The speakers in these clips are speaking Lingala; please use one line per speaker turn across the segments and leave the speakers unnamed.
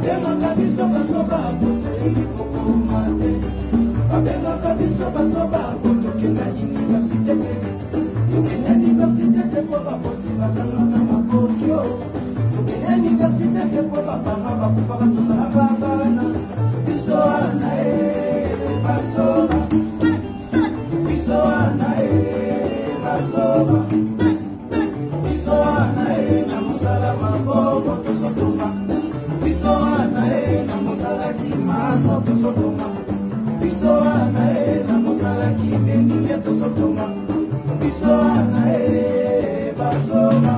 babengaka biso bazoba kotoyebi kokoma te babengaka biso bazoba kotokenda université te tokende université te mpo bakoti bazangaka makokio tokende université te mpo bapanga bakufaka tozalaka bana biso wana bazoba biso wana bazoba biso wana na mosala maboko tozotoma biso wana na mosala kimasa tozotoma biso wana na mosala kimenisia tozotoma biso wana bazoba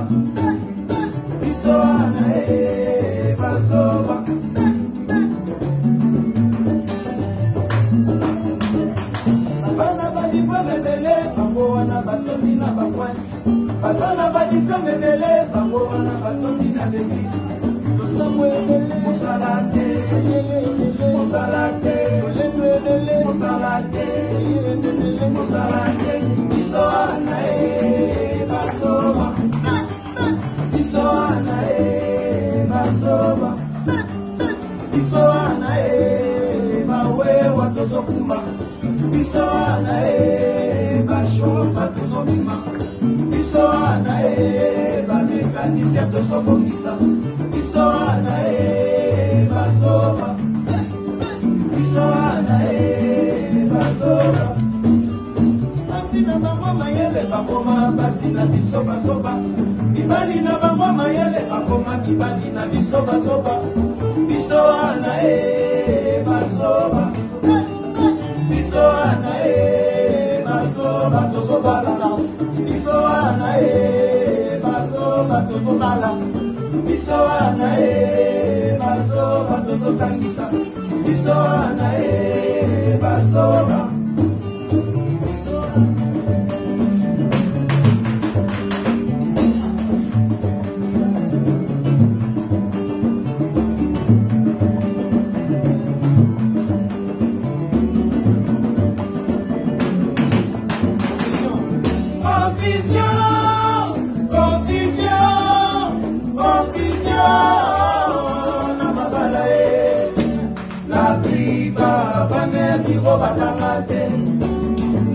biso wana bazoba bana badiplome ebele bango wana batondi na bakwani bazana badiplome ebele bango wana batondi na l'église tosango ebele mosala te mosala te mosala te mosala te biso wana bazoba biso wana bazoba biso wana bawewa tozokumba biso wana bashofa tozobima biso wana bamekanisia tozobongisa biso wana bazoba biso wana bazoba basi na bango mayele bakoma basi na biso bazoba mibali na bango mayele bakoma mibali na biso bazoba biso wana bazoba biso wana bazoba tozobala biso wana bazoba tozobala biso wana bazoba tozotangisa biso wana bazoba biso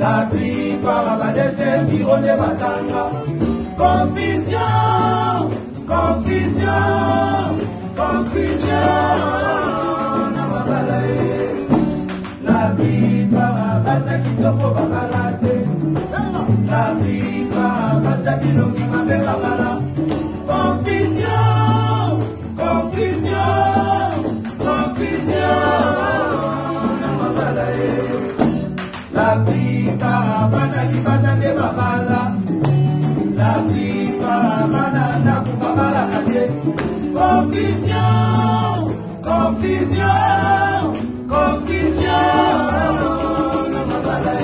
la plupart va des environs de batanga confusion confusion confusion na babalae la plupart basa kitoko babalate la plupart basa bilongi mabe babala confusion confusion confusion na babalae la plupart bazali bana de babala la plupart bana na kubabala kade confusion confusion confusion na babala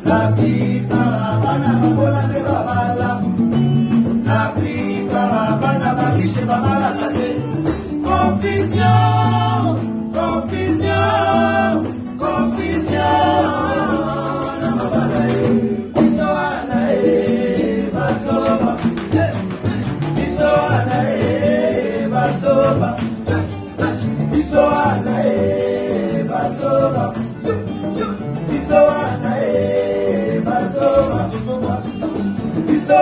la plupart bana babona de babala la plupart bana babishe babala kade confusion confusion confusion na babala biso wana bazoba biso wana bazoba biso wana bazoba biso wana bazoba biso